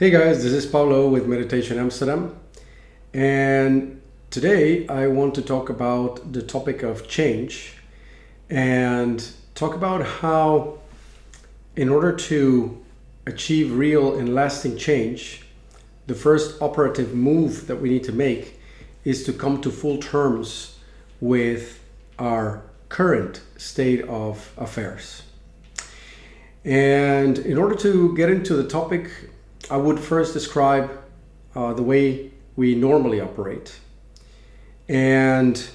Hey guys, this is Paulo with Meditation Amsterdam, and today I want to talk about the topic of change and talk about how, in order to achieve real and lasting change, the first operative move that we need to make is to come to full terms with our current state of affairs. And in order to get into the topic, I would first describe the way we normally operate and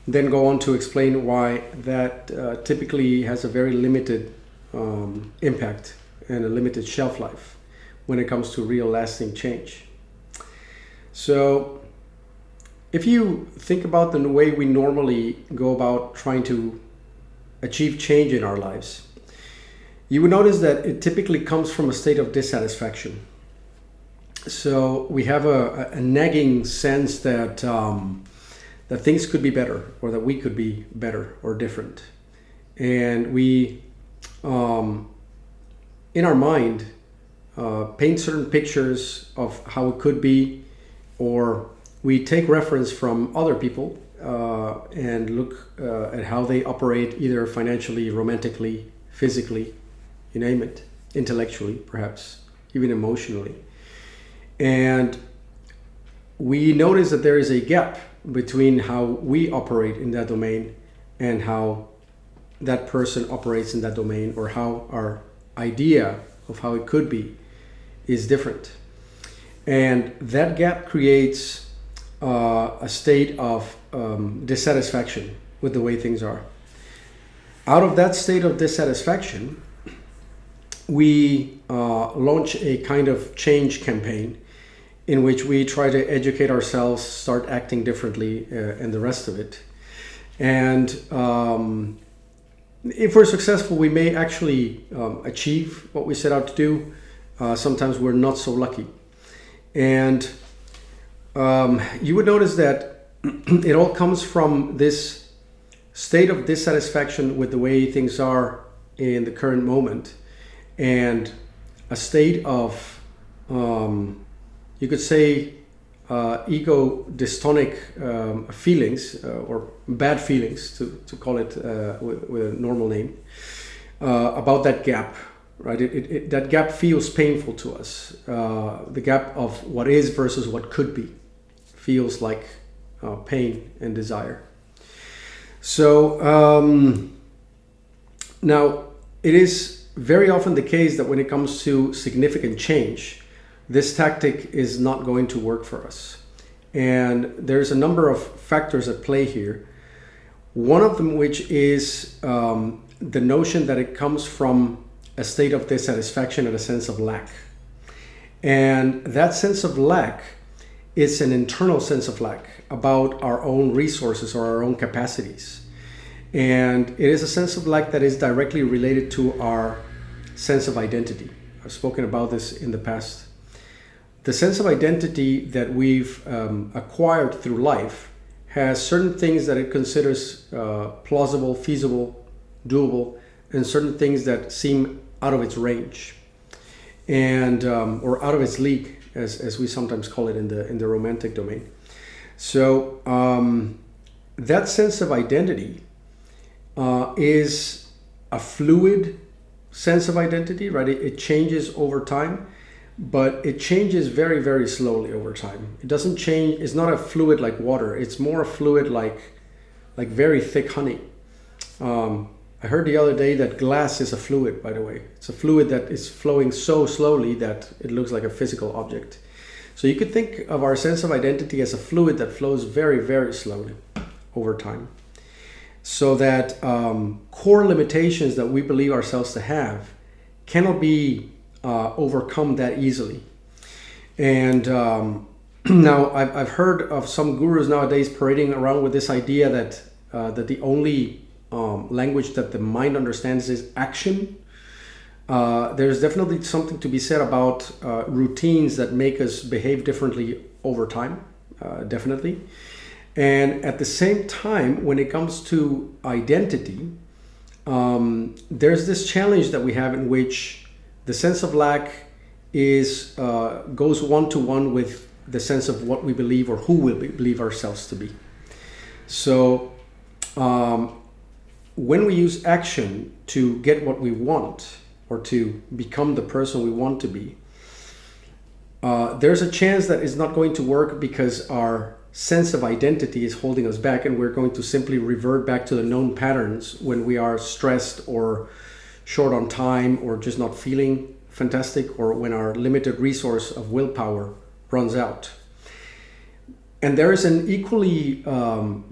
then go on to explain why that typically has a very limited impact and a limited shelf life when it comes to real lasting change. So if you think about the way we normally go about trying to achieve change in our lives, you would notice that it typically comes from a state of dissatisfaction. So we have a nagging sense that that things could be better, or that we could be better or different. And we, in our mind, paint certain pictures of how it could be, or we take reference from other people and look at how they operate, either financially, romantically, physically, you name it, intellectually, perhaps, even emotionally. And we notice that there is a gap between how we operate in that domain and how that person operates in that domain, or how our idea of how it could be is different. And that gap creates a state of dissatisfaction with the way things are. Out of that state of dissatisfaction, we launch a kind of change campaign in which we try to educate ourselves, start acting differently, and the rest of it. And if we're successful, we may actually achieve what we set out to do. Sometimes we're not so lucky. And you would notice that it all comes from this state of dissatisfaction with the way things are in the current moment, and a state of, you could say, ego dystonic feelings, or bad feelings, to call it with a normal name, about that gap, right? That gap feels painful to us. The gap of what is versus what could be feels like pain and desire. So now it is very often the case that when it comes to significant change, this tactic is not going to work for us. And there's a number of factors at play here. One of them, which is the notion that it comes from a state of dissatisfaction and a sense of lack. And that sense of lack is an internal sense of lack about our own resources or our own capacities. And it is a sense of lack that is directly related to our sense of identity. I've spoken about this in the past. The sense of identity that we've acquired through life has certain things that it considers plausible, feasible, doable, and certain things that seem out of its range, and or out of its league, as we sometimes call it in the romantic domain. So that sense of identity is a fluid sense of identity, right? It changes over time, but it changes very, very slowly over time. It doesn't change. It's not a fluid like water. It's more a fluid like very thick honey. I heard the other day that glass is a fluid, by the way. It's a fluid that is flowing so slowly that it looks like a physical object. So you could think of our sense of identity as a fluid that flows very, very slowly over time. So that core limitations that we believe ourselves to have cannot be overcome that easily. And now I've heard of some gurus nowadays parading around with this idea that the only language that the mind understands is action. There's definitely something to be said about routines that make us behave differently over time, definitely. And at the same time, when it comes to identity, there's this challenge that we have in which the sense of lack is goes one to one with the sense of what we believe or who we believe ourselves to be. So when we use action to get what we want or to become the person we want to be, there's a chance that it's not going to work because our sense of identity is holding us back, and we're going to simply revert back to the known patterns when we are stressed or short on time or just not feeling fantastic, or when our limited resource of willpower runs out. And there is an equally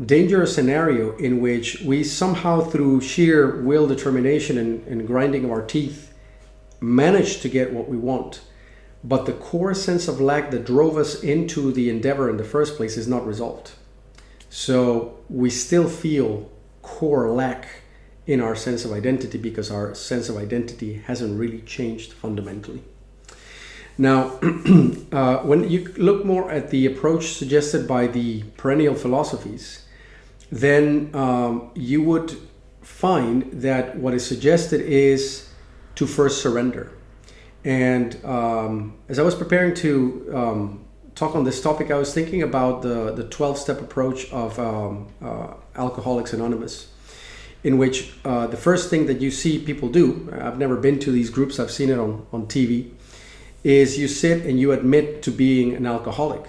dangerous scenario in which we somehow, through sheer will, determination, and grinding of our teeth, manage to get what we want. But the core sense of lack that drove us into the endeavor in the first place is not resolved. So we still feel core lack in our sense of identity because our sense of identity hasn't really changed fundamentally. Now, when you look more at the approach suggested by the perennial philosophies, then you would find that what is suggested is to first surrender. And as I was preparing to talk on this topic, I was thinking about the 12-step approach of Alcoholics Anonymous, in which the first thing that you see people do, I've never been to these groups, I've seen it on TV, is you sit and you admit to being an alcoholic.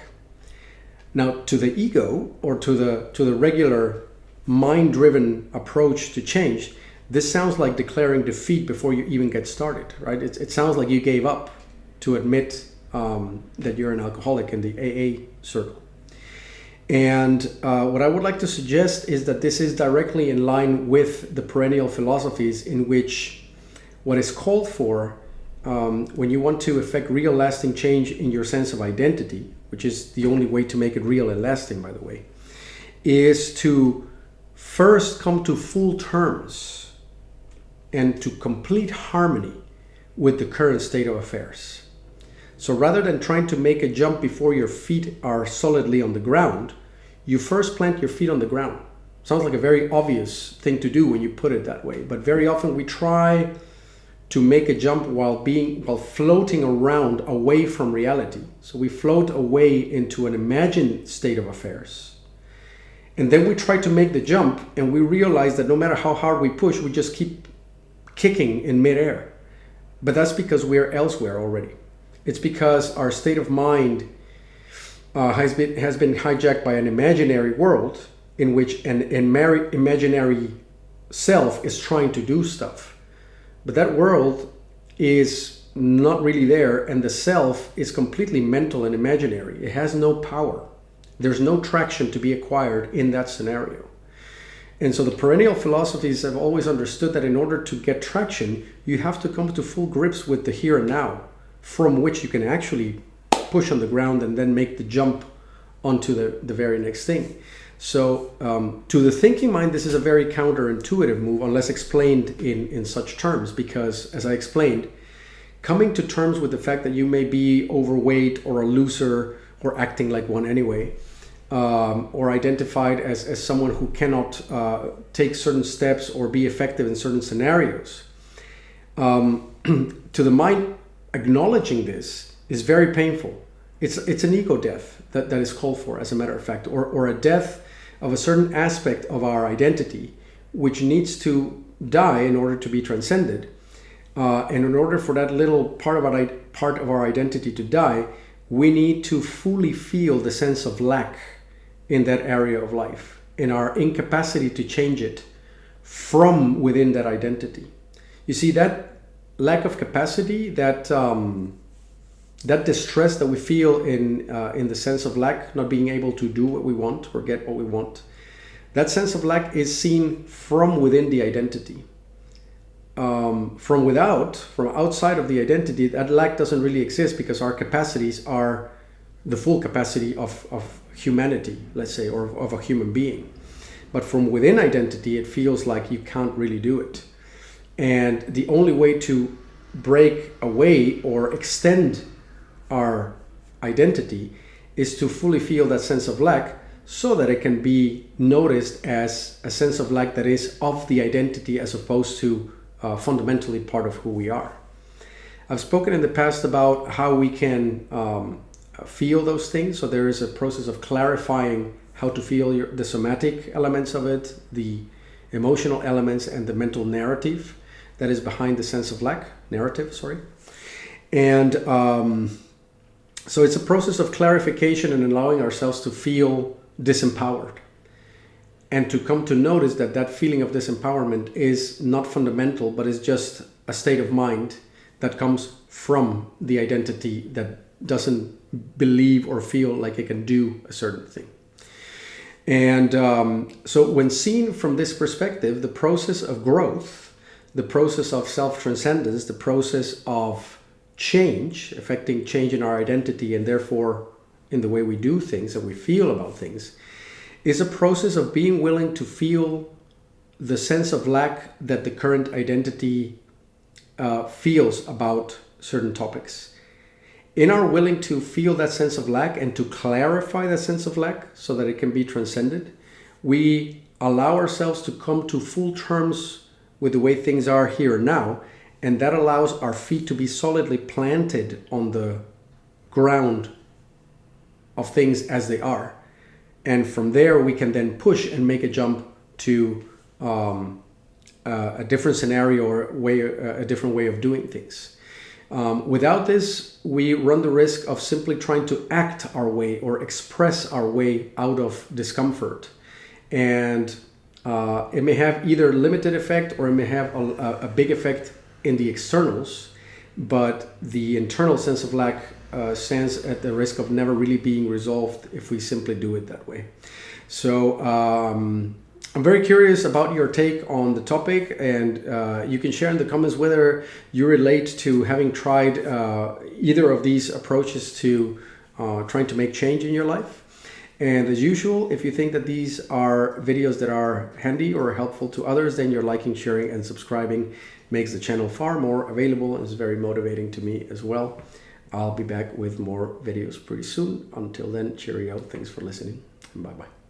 Now, to the ego, or to the regular mind-driven approach to change, this sounds like declaring defeat before you even get started, right? It sounds like you gave up to admit that you're an alcoholic in the AA circle. And what I would like to suggest is that this is directly in line with the perennial philosophies, in which what is called for when you want to effect real lasting change in your sense of identity, which is the only way to make it real and lasting, by the way, is to first come to full terms and to complete harmony with the current state of affairs. So rather than trying to make a jump before your feet are solidly on the ground, you first plant your feet on the ground. Sounds like a very obvious thing to do when you put it that way, but very often we try to make a jump while floating around away from reality. So we float away into an imagined state of affairs. And then we try to make the jump, and we realize that no matter how hard we push, we just keep kicking in midair. But that's because we're elsewhere already. It's because our state of mind has been hijacked by an imaginary world in which an imaginary self is trying to do stuff. But that world is not really there, and the self is completely mental and imaginary. It has no power. There's no traction to be acquired in that scenario. And so the perennial philosophies have always understood that in order to get traction, you have to come to full grips with the here and now, from which you can actually push on the ground and then make the jump onto the very next thing. So to the thinking mind, this is a very counterintuitive move, unless explained in such terms, because as I explained, coming to terms with the fact that you may be overweight or a loser or acting like one anyway, or identified as someone who cannot take certain steps or be effective in certain scenarios. To the mind, acknowledging this is very painful. It's an ego death that is called for, as a matter of fact, or a death of a certain aspect of our identity, which needs to die in order to be transcended. And in order for that little part of our identity to die, we need to fully feel the sense of lack in that area of life, in our incapacity to change it from within that identity. You see, that lack of capacity, that distress that we feel in the sense of lack, not being able to do what we want or get what we want, that sense of lack is seen from within the identity. From outside of the identity, that lack doesn't really exist, because our capacities are the full capacity of humanity, let's say, or of a human being. But from within identity, it feels like you can't really do it. And the only way to break away or extend our identity is to fully feel that sense of lack, so that it can be noticed as a sense of lack that is of the identity, as opposed to fundamentally part of who we are. I've spoken in the past about how we can feel those things. So there is a process of clarifying how to feel the somatic elements of it, the emotional elements, and the mental narrative that is behind the sense of lack, And so it's a process of clarification and allowing ourselves to feel disempowered, and to come to notice that that feeling of disempowerment is not fundamental, but is just a state of mind that comes from the identity that doesn't believe or feel like it can do a certain thing. And so when seen from this perspective, the process of growth, the process of self-transcendence, the process of change, affecting change in our identity and therefore in the way we do things and we feel about things, is a process of being willing to feel the sense of lack that the current identity feels about certain topics. In our willing to feel that sense of lack and to clarify that sense of lack so that it can be transcended, we allow ourselves to come to full terms with the way things are here and now, and that allows our feet to be solidly planted on the ground of things as they are. And from there, we can then push and make a jump to a different scenario or a different way of doing things. Without this, we run the risk of simply trying to act our way or express our way out of discomfort. And it may have either limited effect or it may have a big effect in the externals, but the internal sense of lack stands at the risk of never really being resolved if we simply do it that way. So I'm very curious about your take on the topic, and you can share in the comments whether you relate to having tried either of these approaches to trying to make change in your life. And as usual, if you think that these are videos that are handy or helpful to others, then your liking, sharing, and subscribing makes the channel far more available and is very motivating to me as well. I'll be back with more videos pretty soon. Until then, cheerio. Thanks for listening, and bye-bye.